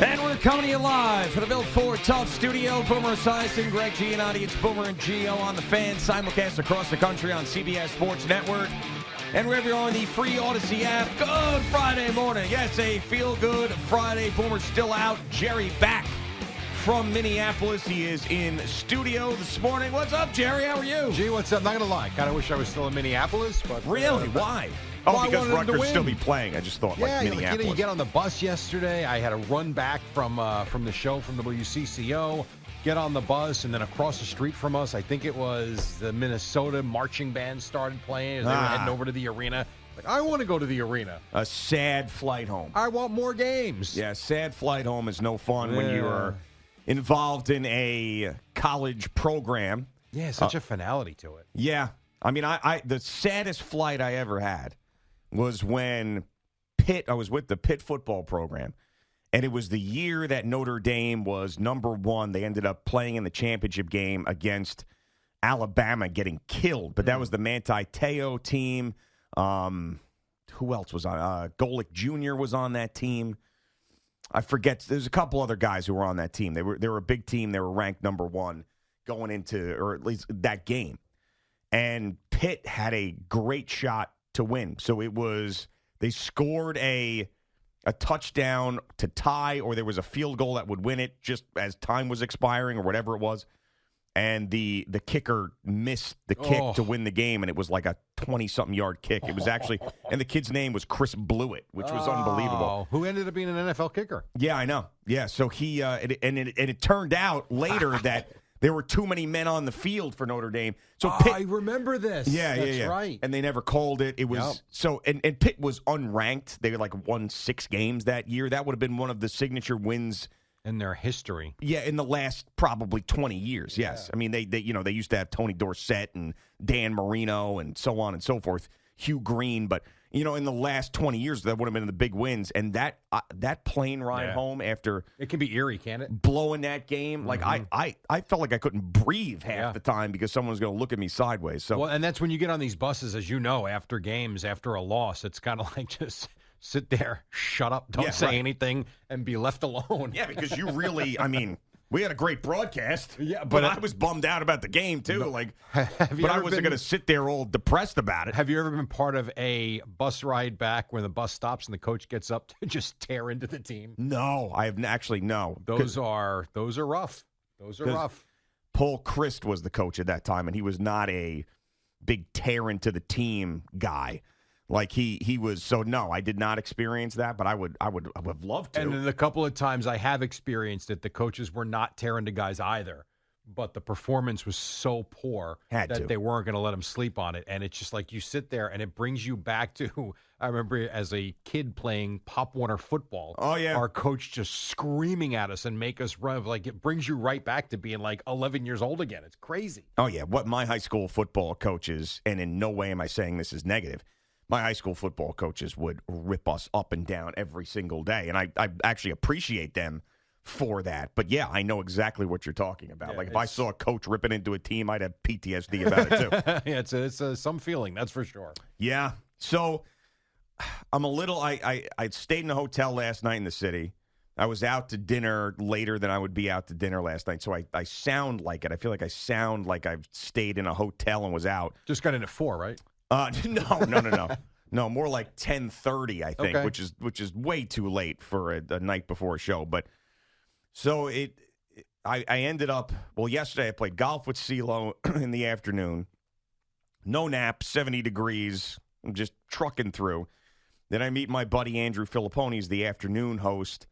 And we're coming to you live from the Built Ford Tough Studio. Boomer Esiason, Greg Giannotti. It's Boomer and Gio on the Fan. Simulcast across the country on CBS Sports Network. And wherever you're on the free Odyssey app. Good Friday morning. Yes, a feel-good Friday. Boomer's still out. Jerry back from Minneapolis. He is in studio this morning. What's up, Jerry? How are you? Gee, what's up? Not going to lie. Kind of wish I was still in Minneapolis. But Really? Why? Well, Oh, I because wanted him to Rodgers win. still be playing. I just thought, yeah, like, Minneapolis. you get on the bus yesterday. I had a run back from the show from WCCO, get on the bus, and then across the street from us, I think it was the Minnesota marching band started playing as they were heading over to the arena. Like, I want to go to the arena. A sad flight home. I want more games. Yeah, sad flight home is no fun when you are involved in a college program. Yeah, such a finality to it. Yeah. I mean, I the saddest flight I ever had was when I was with the Pitt football program, and it was the year that Notre Dame was number one. They ended up playing in the championship game against Alabama, getting killed. But that was the Manti Te'o team. Who else was on? Golick Jr. was on that team. I forget. There's a couple other guys who were on that team. They were a big team. They were ranked number one going into, or at least that game. And Pitt had a great shot to win. So they scored a touchdown to tie, or there was a field goal that would win it just as time was expiring or whatever it was. And the kicker missed the kick to win the game, and it was like a 20-something yard kick. It was actually, and the kid's name was Chris Blewett, which was unbelievable. Who ended up being an NFL kicker? Yeah, I know. Yeah, so he it turned out later that there were too many men on the field for Notre Dame. So Pitt, I remember this. Yeah, That's yeah. right. And they never called it. It was so, and Pitt was unranked. They won 6 games that year. That would have been one of the signature wins in their history. Yeah, in the last probably 20 years. Yes, I mean they used to have Tony Dorsett and Dan Marino and so on and so forth, Hugh Green, but in the last 20 years that would have been the big wins. And that plane ride home after it can be eerie, can't it? Blowing that game, like I felt like I couldn't breathe half the time because someone was going to look at me sideways. So and that's when you get on these buses, as you know, after games, after a loss, it's kind of like just sit there, shut up, don't say anything, and be left alone. Yeah, because you really, we had a great broadcast. Yeah, but I was bummed out about the game too. But I wasn't going to sit there all depressed about it. Have you ever been part of a bus ride back when the bus stops and the coach gets up to just tear into the team? No, I have actually no. Those are rough. Those are rough. Paul Christ was the coach at that time, and he was not a big tear into the team guy. Like he was, so no, I did not experience that, but I would have loved to. And in the couple of times I have experienced it, the coaches were not tearing to guys either, but the performance was so poor that they weren't going to let them sleep on it. And it's just like you sit there and it brings you back to, I remember as a kid playing Pop Warner football. Oh, yeah. Our coach just screaming at us and make us run. Like it brings you right back to being like 11 years old again. It's crazy. Oh, yeah. What my high school football coaches, and in no way am I saying this is negative, my high school football coaches would rip us up and down every single day. And I actually appreciate them for that. But, yeah, I know exactly what you're talking about. Like, if I saw a coach ripping into a team, I'd have PTSD about it, too. Yeah, it's some feeling, that's for sure. Yeah. So I'm a little – I stayed in a hotel last night in the city. I was out to dinner later than I would be out to dinner last night. So I sound like it. I feel like I sound like I've stayed in a hotel and was out. Just got in at 4, right? No. No, more like 10:30, I think, okay. which is way too late for a night before a show. But so I ended up, yesterday I played golf with CeeLo in the afternoon. No nap, 70 degrees. I'm just trucking through. Then I meet my buddy Andrew Filipponi, he's the afternoon host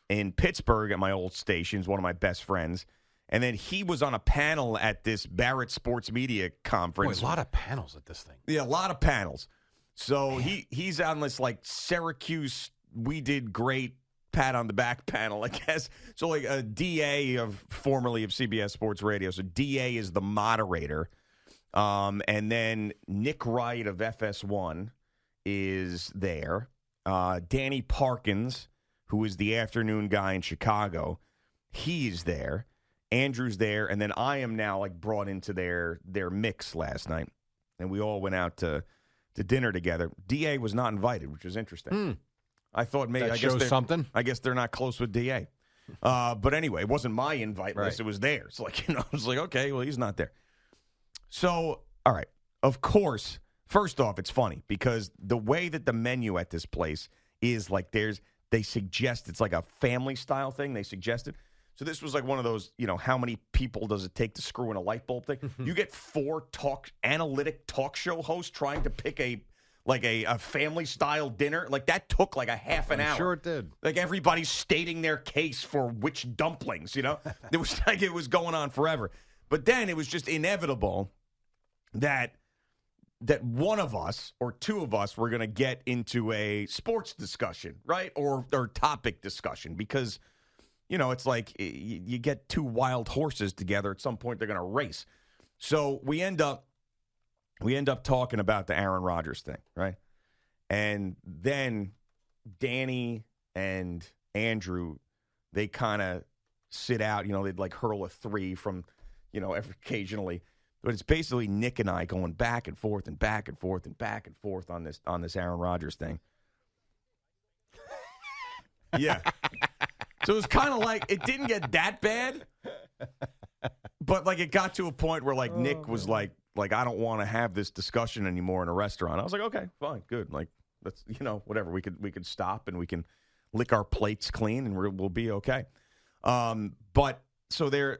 in Pittsburgh at my old station. He's one of my best friends. And then he was on a panel at this Barrett Sports Media Conference. Boy, a lot of panels at this thing. Yeah, a lot of panels. So he's on this, like, Syracuse, we did great, pat on the back panel, I guess. So, like, a DA formerly of CBS Sports Radio. So DA is the moderator. And then Nick Wright of FS1 is there. Danny Parkins, who is the afternoon guy in Chicago, he's there. Andrew's there, and then I am now like brought into their mix last night, and we all went out to dinner together. DA was not invited, which was interesting. I thought maybe that shows something. I guess they're not close with DA. But anyway, it wasn't my invite list. Right. It was theirs. Like, I was like, okay, well, he's not there. So, all right. Of course, first off, it's funny because the way that the menu at this place is like they suggest it's like a family style thing. They suggested. So this was like one of those, how many people does it take to screw in a light bulb thing? You get 4 analytic talk show hosts trying to pick a family style dinner. Like that took like a half an hour. Sure it did. Like everybody's stating their case for which dumplings, It was like it was going on forever. But then it was just inevitable that one of us or two of us were going to get into a sports discussion, right? Or topic discussion because, it's like you get 2 wild horses together. At some point, they're going to race. So we end up talking about the Aaron Rodgers thing, right? And then Danny and Andrew, they kind of sit out. They'd like hurl a 3 from, occasionally. But it's basically Nick and I going back and forth and back and forth and back and forth on this Aaron Rodgers thing. Yeah. So it was kind of like it didn't get that bad, but like it got to a point where like Nick was like I don't want to have this discussion anymore in a restaurant. I was like, okay, fine, good. Like let's whatever we could stop and we can lick our plates clean and we'll be okay. But so there.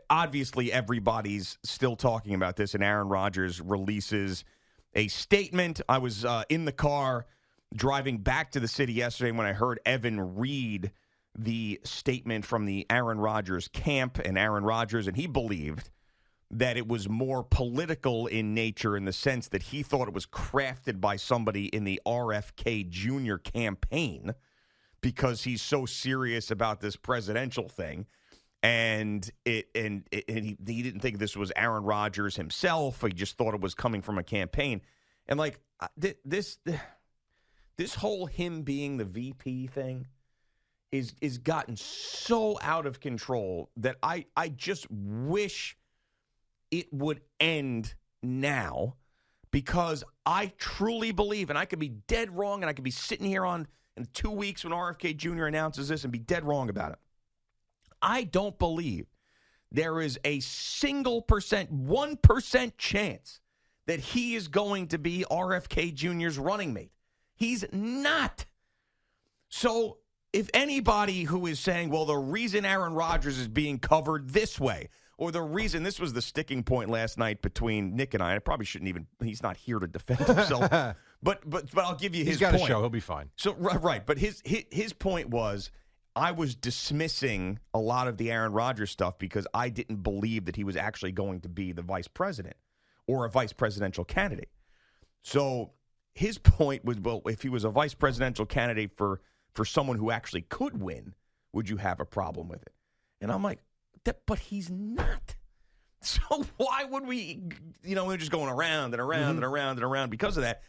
Obviously, everybody's still talking about this, and Aaron Rodgers releases a statement. I was in the car driving back to the city yesterday when I heard Evan read the statement from the Aaron Rodgers camp and Aaron Rodgers, and he believed that it was more political in nature in the sense that he thought it was crafted by somebody in the RFK Jr. campaign because he's so serious about this presidential thing. And he didn't think this was Aaron Rodgers himself. He just thought it was coming from a campaign. And like this whole him being the VP thing is gotten so out of control that I just wish it would end now, because I truly believe, and I could be dead wrong, and I could be sitting here in 2 weeks when RFK Jr. announces this and be dead wrong about it. I don't believe there is a single 1% chance that he is going to be RFK Jr.'s running mate. He's not. So if anybody who is saying, well, the reason Aaron Rodgers is being covered this way, or the reason this was the sticking point last night between Nick and I probably shouldn't even, he's not here to defend himself, but I'll give you his point. He's got a show, he'll be fine. So, right, but his point was, I was dismissing a lot of the Aaron Rodgers stuff because I didn't believe that he was actually going to be the vice president or a vice presidential candidate. So his point was, well, if he was a vice presidential candidate for someone who actually could win, would you have a problem with it? And I'm like, but he's not. So why would we, we're just going around and around and around and around because of that.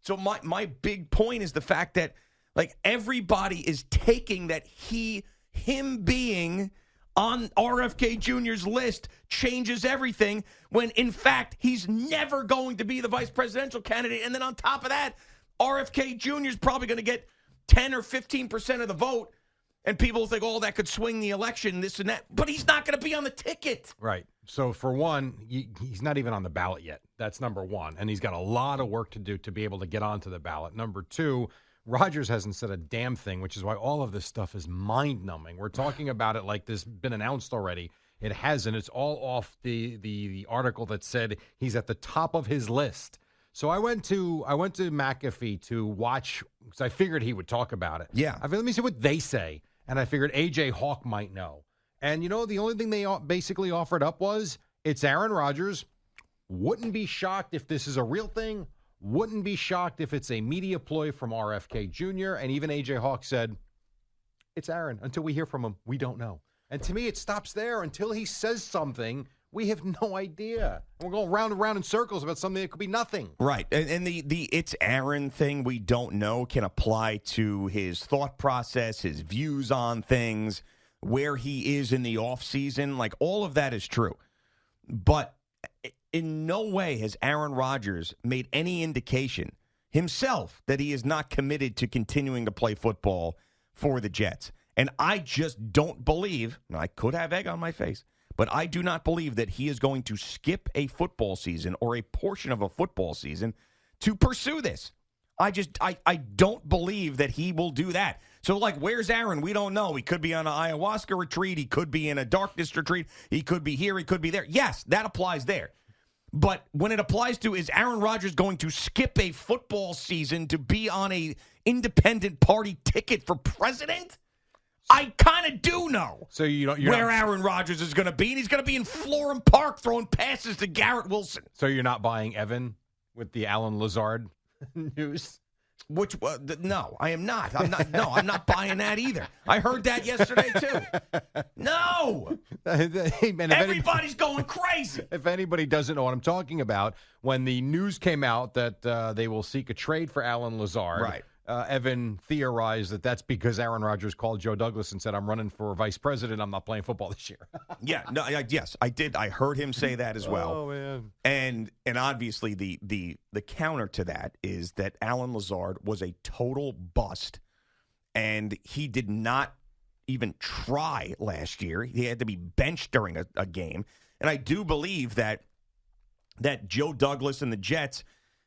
So my big point is the fact that, like, everybody is taking that him being on RFK Jr.'s list changes everything, when in fact he's never going to be the vice presidential candidate. And then on top of that, RFK Jr. is probably going to get 10 or 15% of the vote, and people think, oh, that could swing the election, this and that. But he's not going to be on the ticket. Right. So for one, he's not even on the ballot yet. That's number one. And he's got a lot of work to do to be able to get onto the ballot. Number two, Rodgers hasn't said a damn thing, which is why all of this stuff is mind-numbing. We're talking about it like this has been announced already. It hasn't. It's all off the article that said he's at the top of his list. So I went to McAfee to watch, because I figured he would talk about it. Yeah. I figured, let me see what they say. And I figured A.J. Hawk might know. And, the only thing they basically offered up was, it's Aaron Rodgers. Wouldn't be shocked if this is a real thing. Wouldn't be shocked if it's a media ploy from RFK Jr. And even A.J. Hawk said, it's Aaron. Until we hear from him, we don't know. And to me, it stops there. Until he says something, we have no idea. And we're going round and round in circles about something that could be nothing. Right. And the it's Aaron thing, we don't know, can apply to his thought process, his views on things, where he is in the offseason. Like, all of that is true. But in no way has Aaron Rodgers made any indication himself that he is not committed to continuing to play football for the Jets. And I just don't believe, and I could have egg on my face, but I do not believe that he is going to skip a football season or a portion of a football season to pursue this. I don't believe that he will do that. So, like, where's Aaron? We don't know. He could be on an ayahuasca retreat. He could be in a darkness retreat. He could be here. He could be there. Yes, that applies there. But when it applies to, is Aaron Rodgers going to skip a football season to be on a independent party ticket for president? I kind of do know so you're where Aaron Rodgers is going to be, and he's going to be in Florham Park throwing passes to Garrett Wilson. So you're not buying Evan with the Alan Lazard news? Which no, I am not. I'm not buying that either. I heard that yesterday too. No, hey, man, everybody's going crazy. If anybody doesn't know what I'm talking about, when the news came out that they will seek a trade for Alan Lazard, right? Evan theorized that that's because Aaron Rodgers called Joe Douglas and said, "I'm running for vice president. I'm not playing football this year." Yes, I did. I heard him say that as well. Oh man! And obviously the counter to that is that Alan Lazard was a total bust, and he did not even try last year. He had to be benched during a game, and I do believe that Joe Douglas and the Jets.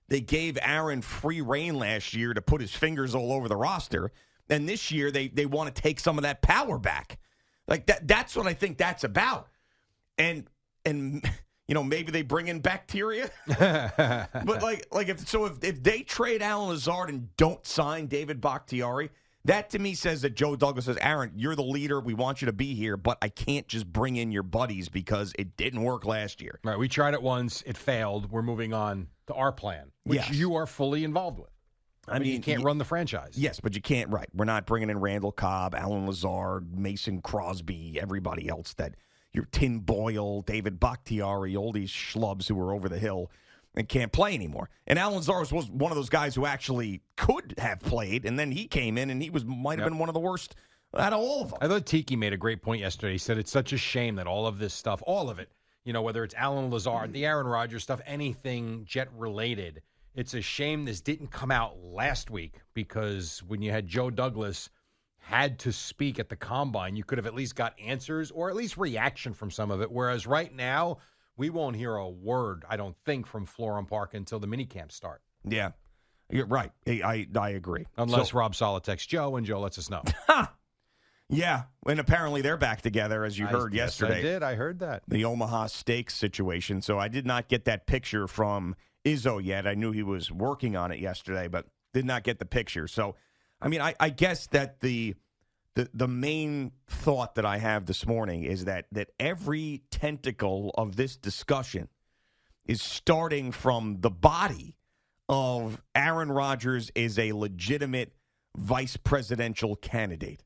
They gave Aaron free rein last year to put his fingers all over the roster. And this year they want to take some of that power back. Like that's what I think that's about. And maybe they bring in bacteria. But if they trade Alan Lazard and don't sign David Bakhtiari, that to me says that Joe Douglas says, Aaron, you're the leader. We want you to be here, but I can't just bring in your buddies because it didn't work last year. Right. We tried it once. It failed. We're moving on to our plan, which you are fully involved with. I mean, you can't run the franchise. Yes, but you can't. Right. We're not bringing in Randall Cobb, Alan Lazard, Mason Crosby, everybody else you're Tim Boyle, David Bakhtiari, all these schlubs who are over the hill and can't play anymore. And Alan Lazard was one of those guys who actually could have played, and then he came in, and he might have been one of the worst out of all of them. I thought Tiki made a great point yesterday. He said it's such a shame that all of this stuff, all of it, whether it's Alan Lazard, the Aaron Rodgers stuff, anything Jet-related, it's a shame this didn't come out last week because when you had Joe Douglas had to speak at the Combine, you could have at least got answers or at least reaction from some of it, whereas right now, we won't hear a word, I don't think, from Florham Park until the minicamps start. Yeah, you're right. I agree. Unless Rob Saleh texts Joe and Joe lets us know. Yeah, and apparently they're back together, as you heard yesterday. I did. I heard that. The Omaha Steaks situation. So I did not get that picture from Izzo yet. I knew he was working on it yesterday, but did not get the picture. So, I mean, I guess that the main thought that I have this morning is that every tentacle of this discussion is starting from the body of Aaron Rodgers is a legitimate vice presidential candidate.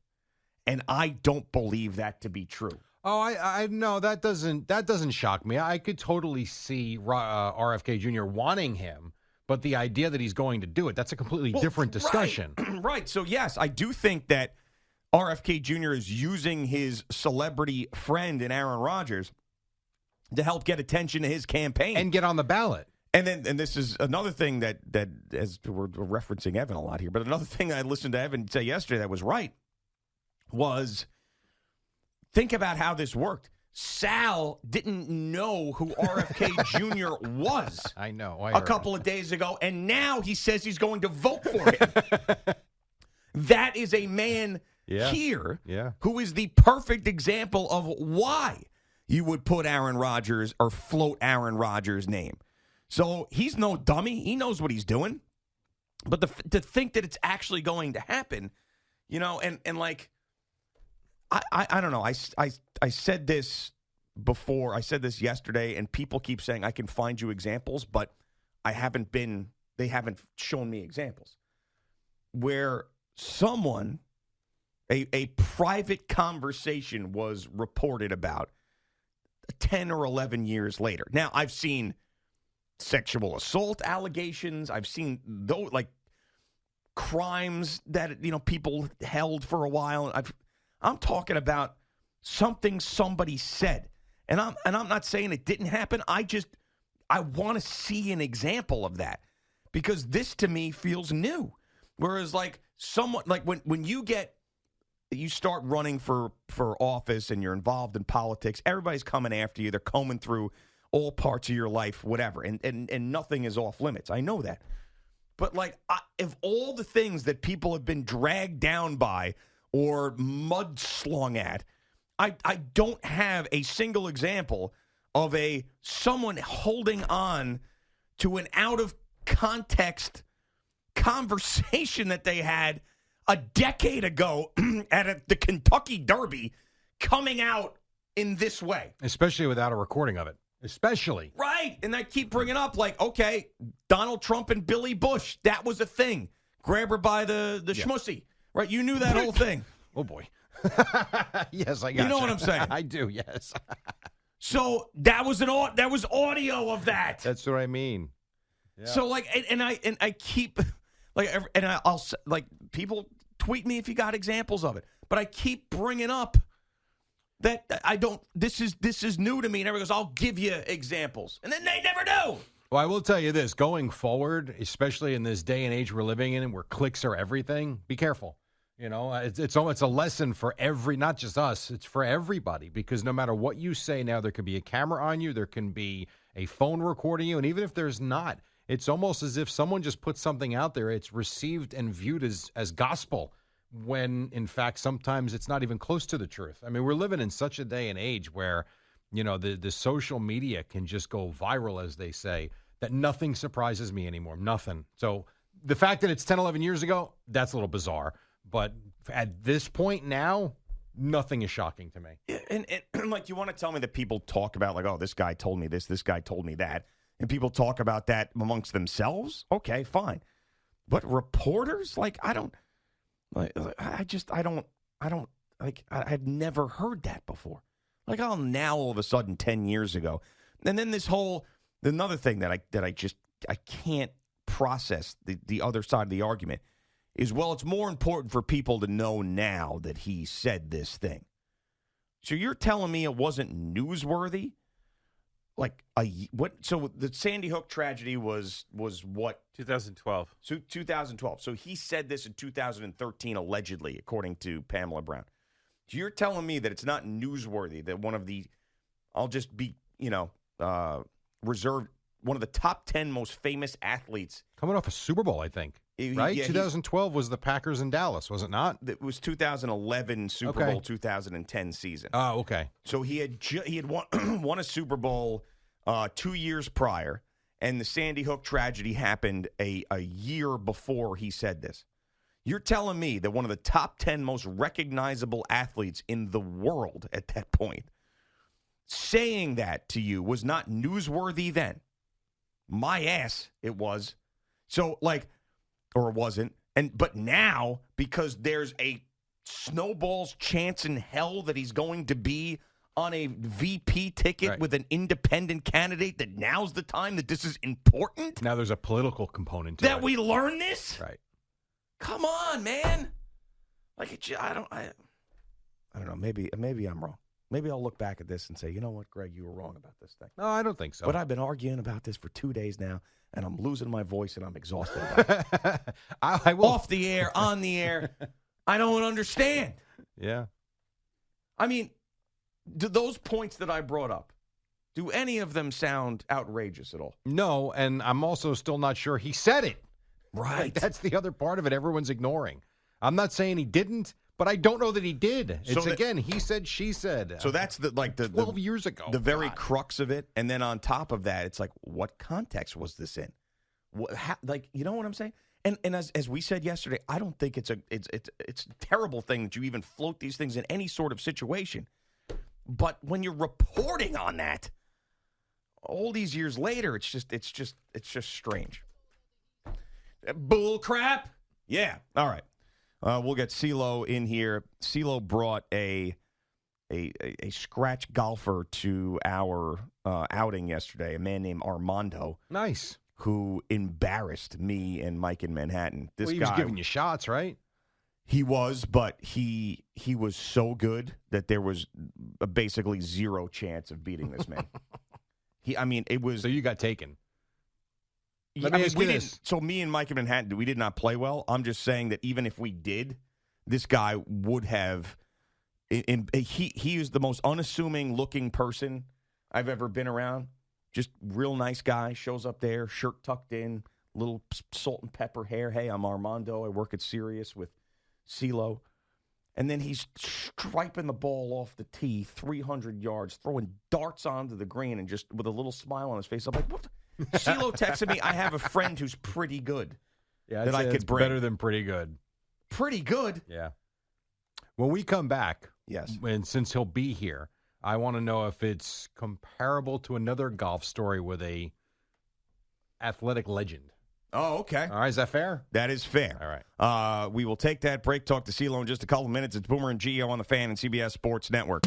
And I don't believe that to be true. Oh, I no, that doesn't shock me. I could totally see RFK Jr. wanting him, but the idea that he's going to do it, that's a completely different discussion. Right. So, yes, I do think that RFK Jr. is using his celebrity friend in Aaron Rodgers to help get attention to his campaign. And get on the ballot. And this is another thing that as we're referencing Evan a lot here, but another thing I listened to Evan say yesterday that was right was think about how this worked. Sal didn't know who RFK Jr. was. I know. A couple of days ago, and now he says he's going to vote for him. That is a man here who is the perfect example of why you would put Aaron Rodgers or float Aaron Rodgers' name. So he's no dummy. He knows what he's doing. But to think that it's actually going to happen, and like, I don't know. I said this before. I said this yesterday, and people keep saying I can find you examples, but they haven't shown me examples where someone, a private conversation was reported about 10 or 11 years later. Now, I've seen sexual assault allegations. I've seen those like crimes that people held for a while. I'm talking about something somebody said, and I'm not saying it didn't happen. I want to see an example of that because this to me feels new. Whereas like someone like when you start running for office and you're involved in politics, everybody's coming after you. They're combing through all parts of your life, whatever, and nothing is off limits. I know that. But like, if all the things that people have been dragged down by or mudslung at, I don't have a single example of someone holding on to an out of context conversation that they had a decade ago at the Kentucky Derby coming out in this way. Especially without a recording of it. Especially. Right. And I keep bringing up, like, okay, Donald Trump and Billy Bush, that was a thing. Grab her by the schmussy. Right? You knew that whole thing. Oh, boy. Yes, I got you. You know what I'm saying? I do, yes. So that was audio of that. That's what I mean. Yeah. So, like, and I keep, like, and I'll, like, people tweet me if you got examples of it. But I keep bringing up that I don't, this is new to me. And everyone goes, I'll give you examples. And then they never do. Well, I will tell you this. Going forward, especially in this day and age we're living in where clicks are everything, be careful. You know, it's a lesson for not just us, it's for everybody. Because no matter what you say now, there can be a camera on you, there can be a phone recording you. And even if there's not, it's almost as if someone just put something out there. It's received and viewed as gospel, when in fact sometimes it's not even close to the truth. I mean, we're living in such a day and age where, you know, the social media can just go viral, as they say, that nothing surprises me anymore. Nothing. So the fact that it's 10, 11 years ago, that's a little bizarre. But at this point now, nothing is shocking to me. And like, you want to tell me that people talk about, like, oh, this guy told me this guy told me that, and people talk about that amongst themselves? Okay, fine. But reporters, like, I've never heard that before. Like, oh, now all of a sudden 10 years ago. And then another thing that I can't process, the other side of the argument is, well, it's more important for people to know now that he said this thing. So you're telling me it wasn't newsworthy? Like, what? So the Sandy Hook tragedy was what? 2012. So 2012. So he said this in 2013, allegedly, according to Pamela Brown. So you're telling me that it's not newsworthy that one of the, I'll just be, reserved, one of the top 10 most famous athletes. Coming off a Super Bowl, I think. Right? Yeah, 2012 was the Packers in Dallas, was it not? It was 2011 Super Bowl, 2010 season. Oh, okay. So he had won a Super Bowl 2 years prior, and the Sandy Hook tragedy happened a year before he said this. You're telling me that one of the top 10 most recognizable athletes in the world at that point saying that to you was not newsworthy then? My ass, it was. So, like, or it wasn't. But now, because there's a snowball's chance in hell that he's going to be on a VP ticket with an independent candidate, that now's the time that this is important? Now there's a political component to that we learn this? Right. Come on, man. Like, I don't know. Maybe I'm wrong. Maybe I'll look back at this and say, you know what, Greg, you were wrong about this thing. No, I don't think so. But I've been arguing about this for 2 days now, and I'm losing my voice, and I'm exhausted about it. I will. Off the air, on the air. I don't understand. Yeah. I mean, do those points that I brought up, do any of them sound outrageous at all? No, and I'm also still not sure he said it. Right. Like, that's the other part of it everyone's ignoring. I'm not saying he didn't, but I don't know that he did. It's, again, he said, she said. So that's the 12 years ago. The very crux of it. And then on top of that, it's like, what context was this in? You know what I'm saying? And as we said yesterday, I don't think it's a terrible thing that you even float these things in any sort of situation. But when you're reporting on that all these years later, it's just strange. Bull crap. Yeah. All right. We'll get CeeLo in here. CeeLo brought a scratch golfer to our outing yesterday, a man named Armando. Nice. Who embarrassed me and Mike in Manhattan. This he guy was giving you shots, right? He was, but he was so good that there was basically zero chance of beating this man. It was. So you got taken. Let me ask you this. So me and Mike in Manhattan, we did not play well. I'm just saying that even if we did, this guy would have. He is the most unassuming looking person I've ever been around. Just real nice guy. Shows up there, shirt tucked in, little salt and pepper hair. Hey, I'm Armando. I work at Sirius with CeeLo. And then he's striping the ball off the tee 300 yards, throwing darts onto the green, and just with a little smile on his face. I'm like, what? CeeLo texted me, I have a friend who's pretty good. Yeah, that I could bring. Better than pretty good. Pretty good? Yeah. When we come back, yes, and since he'll be here, I want to know if it's comparable to another golf story with a athletic legend. Oh, okay. All right, is that fair? That is fair. All right. We will take that break, talk to CeeLo in just a couple of minutes. It's Boomer and Gio on the Fan and CBS Sports Network.